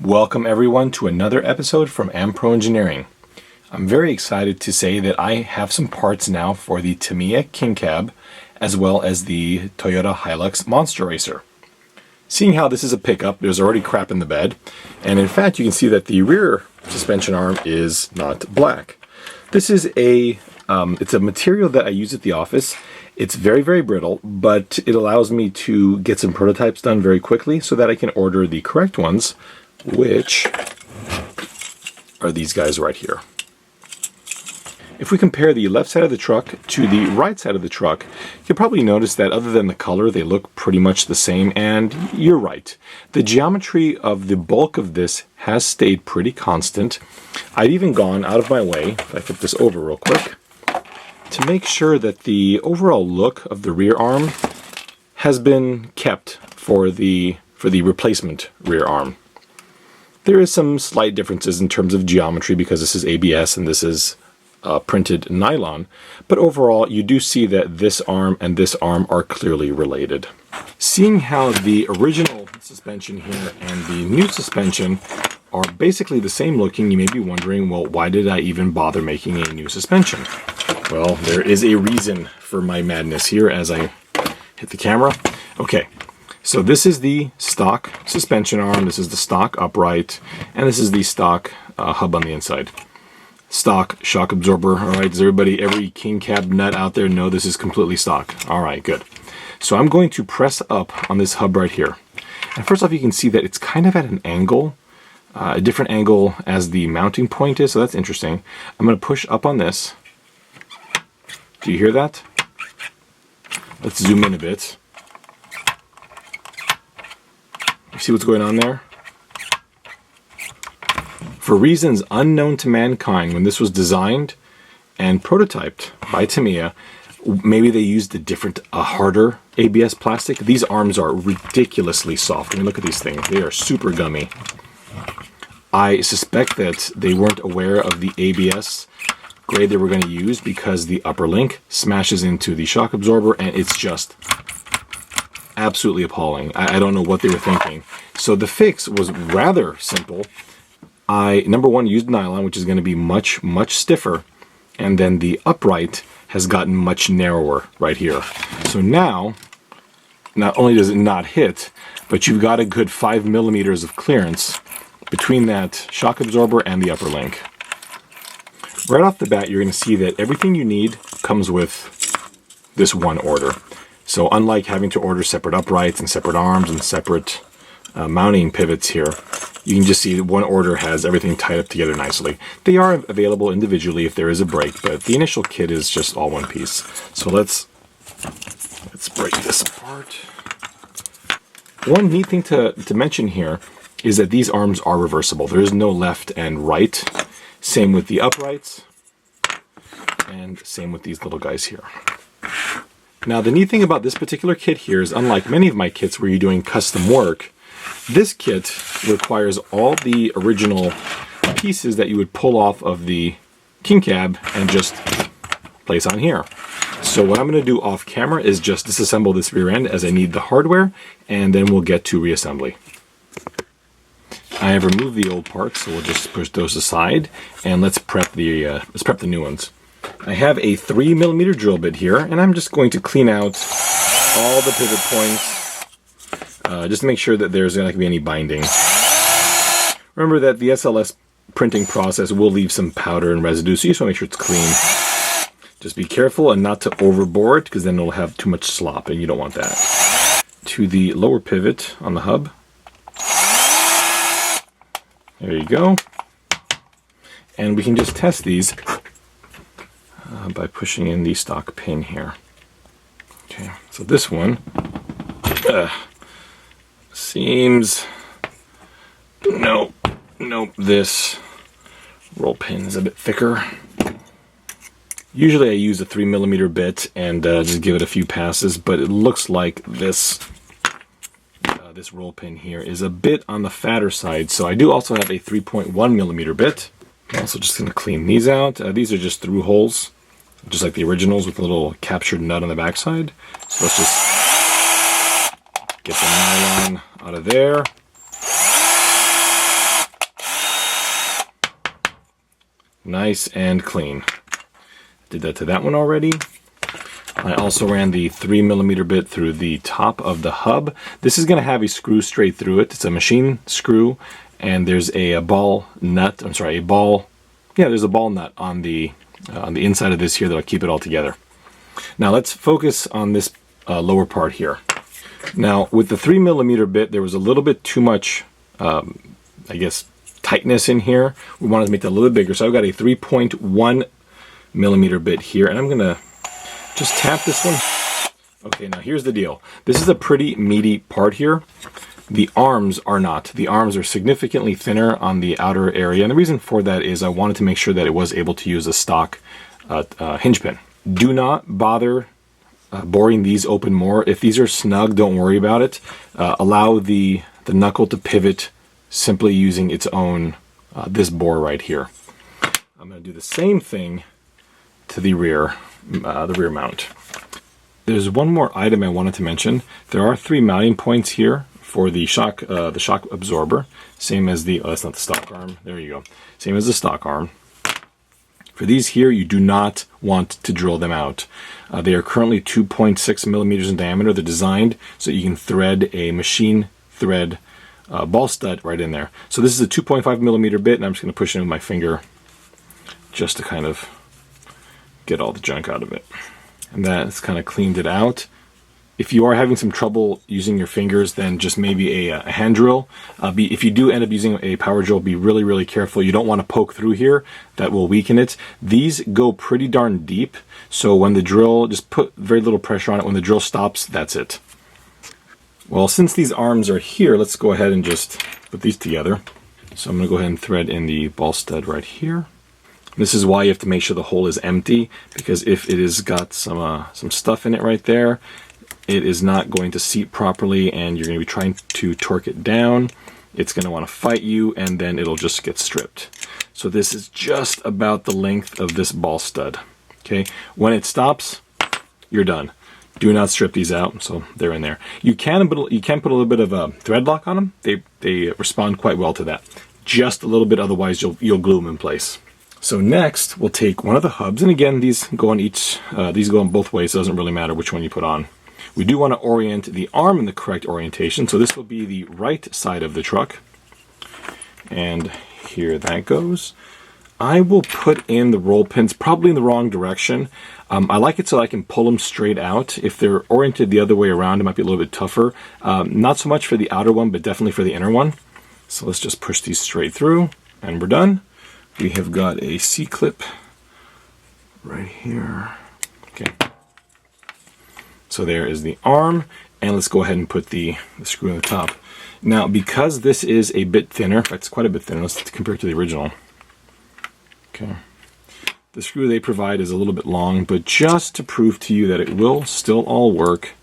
Welcome everyone to another episode from Ampro Engineering. I'm very excited to say that I have some parts now for the Tamiya King Cab as well as the Toyota Hilux Monster Racer. Seeing how this is a pickup, there's already crap in the bed, and in fact you can see that the rear suspension arm is not black. This is it's a material that I use at the office. It's very, very brittle, but it allows me to get some prototypes done very quickly so that I can order the correct ones, which are these guys right here. If we compare the left side of the truck to the right side of the truck, you'll probably notice that other than the color, they look pretty much the same, and you're right. The geometry of the bulk of this has stayed pretty constant. I've even gone out of my way, if I flip this over real quick, to make sure that the overall look of the rear arm has been kept for the replacement rear arm. There is some slight differences in terms of geometry because this is ABS and this is printed nylon, but overall you do see that this arm and this arm are clearly related. Seeing how the original suspension here and the new suspension are basically the same looking, you may be wondering, well, why did I even bother making a new suspension? Well, there is a reason for my madness here as I hit the camera. Okay. So this is the stock suspension arm, this is the stock upright, and this is the stock hub on the inside. Stock shock absorber. Alright, does every King Cab nut out there know this is completely stock? Alright, good. So I'm going to press up on this hub right here. And first off, you can see that it's kind of at an angle, a different angle as the mounting point is, so that's interesting. I'm going to push up on this. Do you hear that? Let's zoom in a bit. See what's going on there? For reasons unknown to mankind, when this was designed and prototyped by Tamiya, maybe they used a different, harder ABS plastic. These arms are ridiculously soft. I mean, look at these things. They are super gummy. I suspect that they weren't aware of the ABS grade they were going to use because the upper link smashes into the shock absorber and it's just absolutely appalling. I don't know what they were thinking. So the fix was rather simple. I, number one, used nylon, which is going to be much, much stiffer. And then the upright has gotten much narrower right here. So now, not only does it not hit, but you've got a good 5 millimeters of clearance between that shock absorber and the upper link. Right off the bat, you're going to see that everything you need comes with this one order. So unlike having to order separate uprights and separate arms and separate mounting pivots here, you can just see that one order has everything tied up together nicely. They are available individually if there is a break, but the initial kit is just all one piece. So let's break this apart. One neat thing to mention here is that these arms are reversible. There is no left and right. Same with the uprights, and same with these little guys here. Now, the neat thing about this particular kit here is, unlike many of my kits where you're doing custom work, this kit requires all the original pieces that you would pull off of the King Cab and just place on here. So what I'm going to do off camera is just disassemble this rear end as I need the hardware, and then we'll get to reassembly. I have removed the old parts, so we'll just push those aside, and let's prep the new ones. I have a 3 millimeter drill bit here, and I'm just going to clean out all the pivot points, just to make sure that there's not going to be any binding. Remember that the SLS printing process will leave some powder and residue, so you just want to make sure it's clean. Just be careful and not to overbore it, because then it'll have too much slop, and you don't want that. To the lower pivot on the hub. There you go. And we can just test these by pushing in the stock pin here. Okay, so this one seems, nope, this roll pin is a bit thicker. Usually I use a 3 millimeter bit and just give it a few passes, but it looks like this roll pin here is a bit on the fatter side. So I do also have a 3.1 millimeter bit. I'm also just going to clean these out. These are just through holes, just like the originals with a little captured nut on the backside. So let's just get the nylon out of there. nice and clean. Did that to that one already. I also ran the 3mm bit through the top of the hub. This is going to have a screw straight through it. It's a machine screw, and there's a ball nut. I'm sorry, a ball. Yeah, there's a ball nut on the inside of this here that'll keep it all together. Now let's focus on this lower part here. Now with the 3mm bit, there was a little bit too much, I guess, tightness in here. We wanted to make that a little bit bigger, so I've got a 3.1mm bit here, and I'm gonna just tap this one. Okay, now here's the deal. This is a pretty meaty part here. The arms are not. The arms are significantly thinner on the outer area, and the reason for that is I wanted to make sure that it was able to use a stock hinge pin. Do not bother boring these open more. If these are snug, don't worry about it. Allow the knuckle to pivot simply using its own, this bore right here. I'm going to do the same thing to the rear mount. There's one more item I wanted to mention. There are 3 mounting points here for the shock absorber, same as the, oh, that's not the stock arm, there you go, same as the stock arm. For these here, you do not want to drill them out. They are currently 2.6mm in diameter. They're designed so you can thread a machine thread ball stud right in there. So this is a 2.5mm bit, and I'm just going to push it in with my finger just to kind of get all the junk out of it. And that's kind of cleaned it out. If you are having some trouble using your fingers, then just maybe a hand drill. If you do end up using a power drill, be really, really careful. You don't want to poke through here. That will weaken it. These go pretty darn deep, so when the drill, just put very little pressure on it. When the drill stops, that's it. Well, since these arms are here, let's go ahead and just put these together. So I'm going to go ahead and thread in the ball stud right here. This is why you have to make sure the hole is empty, because if it has got some stuff in it right there, it is not going to seat properly, and you're going to be trying to torque it down. It's going to want to fight you, and then it'll just get stripped. So this is just about the length of this ball stud. Okay, when it stops, you're done. Do not strip these out, so they're in there. You can put a little bit of a thread lock on them. They respond quite well to that. Just a little bit, otherwise you'll glue them in place. So next, we'll take one of the hubs, and again, these go on both ways. So it doesn't really matter which one you put on. We do want to orient the arm in the correct orientation, so this will be the right side of the truck. And here that goes. I will put in the roll pins probably in the wrong direction. I like it so I can pull them straight out. If they're oriented the other way around, it might be a little bit tougher. Not so much for the outer one, but definitely for the inner one. So let's just push these straight through, and we're done. We have got a C-clip right here. Okay. So there is the arm, and let's go ahead and put the screw in the top. Now, because this is a bit thinner, it's quite a bit thinner, let's compare it to the original. Okay. The screw they provide is a little bit long, but just to prove to you that it will still all work,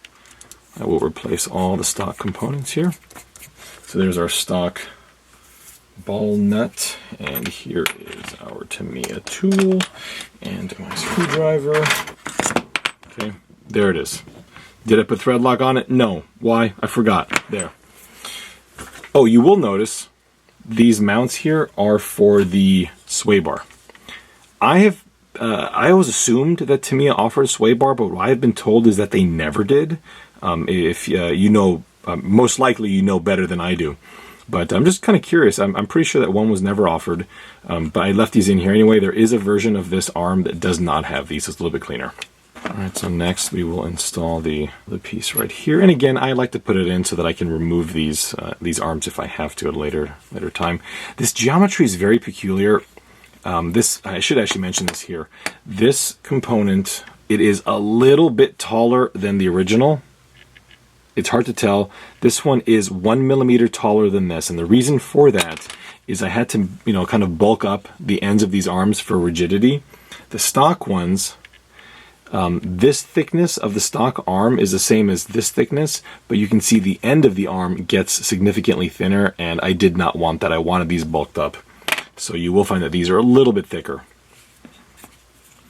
I will replace all the stock components here. So there's our stock ball nut, and here is our Tamiya tool and my screwdriver. Okay, there it is. Did I put thread lock on it? No. Why? I forgot. There. Oh, you will notice these mounts here are for the sway bar. I always assumed that Tamiya offered a sway bar, but what I've been told is that they never did. If you know, most likely you know better than I do. But I'm just kind of curious. I'm pretty sure that one was never offered, but I left these in here anyway. There is a version of this arm that does not have these. It's a little bit cleaner. Alright, so next we will install the piece right here. And again, I like to put it in so that I can remove these arms if I have to at a later time. This geometry is very peculiar. I should actually mention this here. This component, it is a little bit taller than the original. It's hard to tell. This one is 1mm taller than this, and the reason for that is I had to, kind of bulk up the ends of these arms for rigidity. The stock ones, this thickness of the stock arm is the same as this thickness, but you can see the end of the arm gets significantly thinner, and I did not want that. I wanted these bulked up. So you will find that these are a little bit thicker,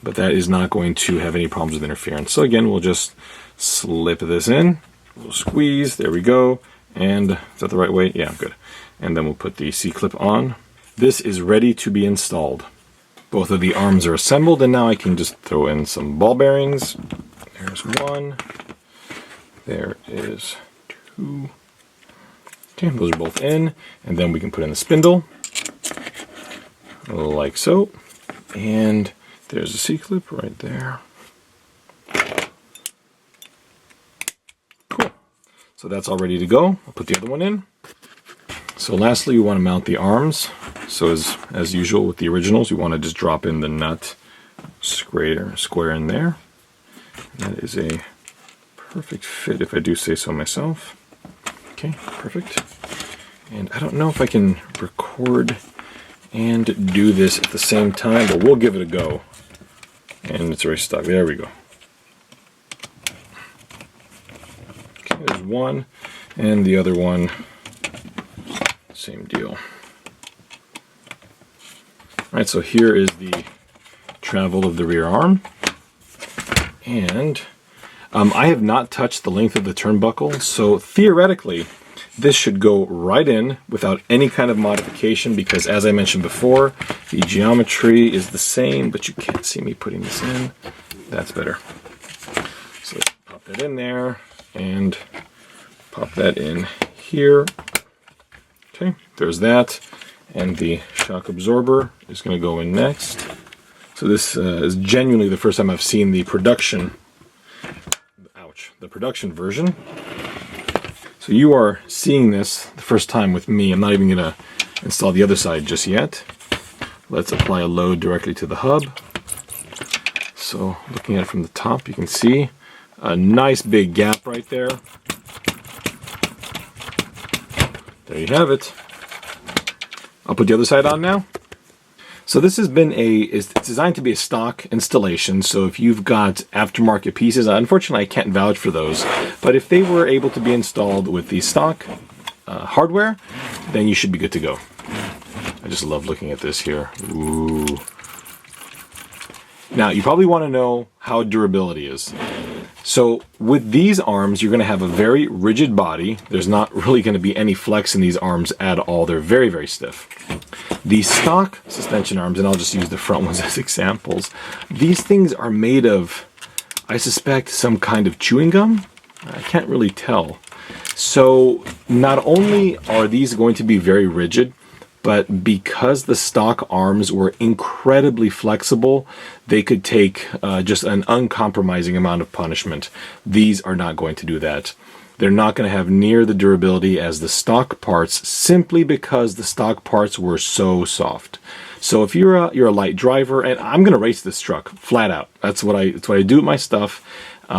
but that is not going to have any problems with interference. So again, we'll just slip this in. We'll squeeze, there we go, and is that the right way? Yeah, good. And then we'll put the C-clip on. This is ready to be installed. Both of the arms are assembled, and now I can just throw in some ball bearings. There's one. There is two. Okay, those are both in, and then we can put in the spindle, like so. And there's a C-clip right there. Cool. So that's all ready to go. I'll put the other one in. So lastly, you want to mount the arms. So as usual with the originals, you want to just drop in the nut square in there. That is a perfect fit, if I do say so myself. Okay, perfect. And I don't know if I can record and do this at the same time, but we'll give it a go. And it's already stuck. There we go. Okay, there's one, and the other one, same deal. Alright, so here is the travel of the rear arm. And I have not touched the length of the turnbuckle, so theoretically this should go right in without any kind of modification, because as I mentioned before, the geometry is the same, but you can't see me putting this in. That's better. So pop that in there and pop that in here. Okay, there's that. And the shock absorber is going to go in next. So this is genuinely the first time I've seen the production, the production version. So you are seeing this the first time with me. I'm not even going to install the other side just yet. Let's apply a load directly to the hub. So looking at it from the top, you can see a nice big gap right there. There you have it. I'll put the other side on now. So this has been it's designed to be a stock installation, so if you've got aftermarket pieces, unfortunately I can't vouch for those, but if they were able to be installed with the stock hardware, then you should be good to go. I just love looking at this here. Ooh. Now, you probably want to know how durability is. So with these arms, you're going to have a very rigid body. There's not really going to be any flex in these arms at all. They're very, very stiff. The stock suspension arms, and I'll just use the front ones as examples, these things are made of, I suspect, some kind of chewing gum. I can't really tell. So not only are these going to be very rigid, but because the stock arms were incredibly flexible, they could take just an uncompromising amount of punishment. These are not going to do that. They're not going to have near the durability as the stock parts, simply because the stock parts were so soft. So if you're a light driver, and I'm going to race this truck flat out. That's what I do with my stuff. You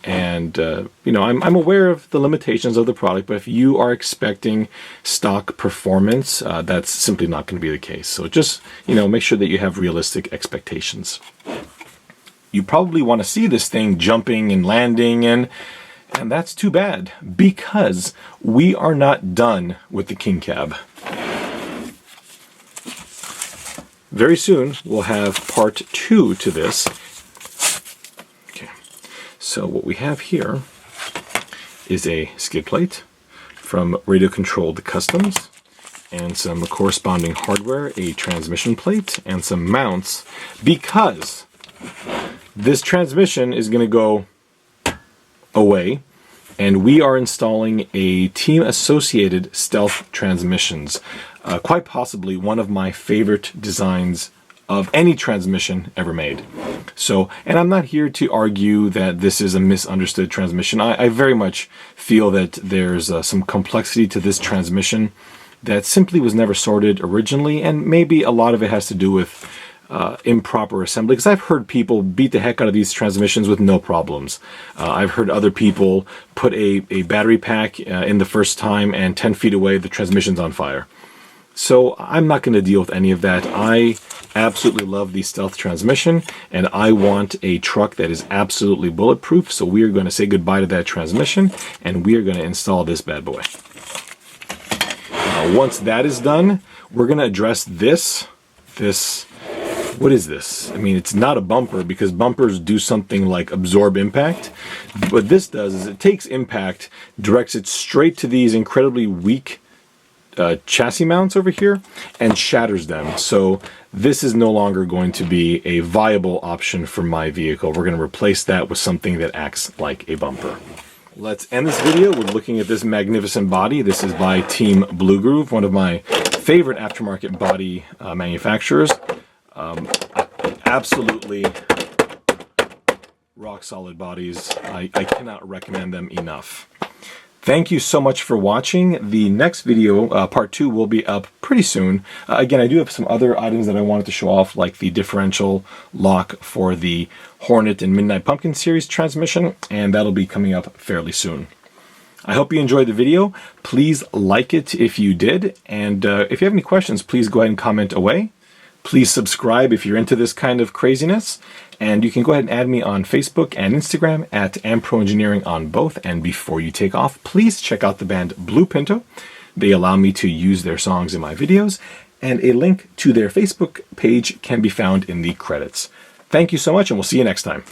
know, I'm aware of the limitations of the product, but if you are expecting stock performance, that's simply not going to be the case. So just, you know, make sure that you have realistic expectations. You probably want to see this thing jumping and landing, and that's too bad, because we are not done with the King Cab. Very soon we'll have part 2 to this. So what we have here is a skid plate from Radio Controlled Customs, and some corresponding hardware, a transmission plate, and some mounts, because this transmission is going to go away, and we are installing a Team Associated Stealth transmissions. Quite possibly one of my favorite designs of any transmission ever made. So, and I'm not here to argue that this is a misunderstood transmission. I very much feel that there's some complexity to this transmission that simply was never sorted originally, and maybe a lot of it has to do with improper assembly, because I've heard people beat the heck out of these transmissions with no problems. I've heard other people put a battery pack in the first time, and 10 feet away the transmission's on fire. So I'm not going to deal with any of that. I absolutely love the Stealth transmission, and I want a truck that is absolutely bulletproof. So we are going to say goodbye to that transmission, and we are going to install this bad boy. Once that is done, we're going to address this. What is this? I mean, it's not a bumper, because bumpers do something like absorb impact. What this does is it takes impact, directs it straight to these incredibly weak chassis mounts over here and shatters them. So this is no longer going to be a viable option for my vehicle. We're going to replace that with something that acts like a bumper. Let's end this video with looking at this magnificent body. This is by Team Blue Groove, one of my favorite aftermarket body manufacturers. Absolutely rock solid bodies. I cannot recommend them enough. Thank you so much for watching. The next video, part 2, will be up pretty soon. Again, I do have some other items that I wanted to show off, like the differential lock for the Hornet and Midnight Pumpkin series transmission, and that'll be coming up fairly soon. I hope you enjoyed the video. Please like it if you did, and if you have any questions, please go ahead and comment away. Please subscribe if you're into this kind of craziness, and you can go ahead and add me on Facebook and Instagram at AmProEngineering on both. And before you take off, please check out the band Blue Pinto. They allow me to use their songs in my videos, and a link to their Facebook page can be found in the credits. Thank you so much, and we'll see you next time.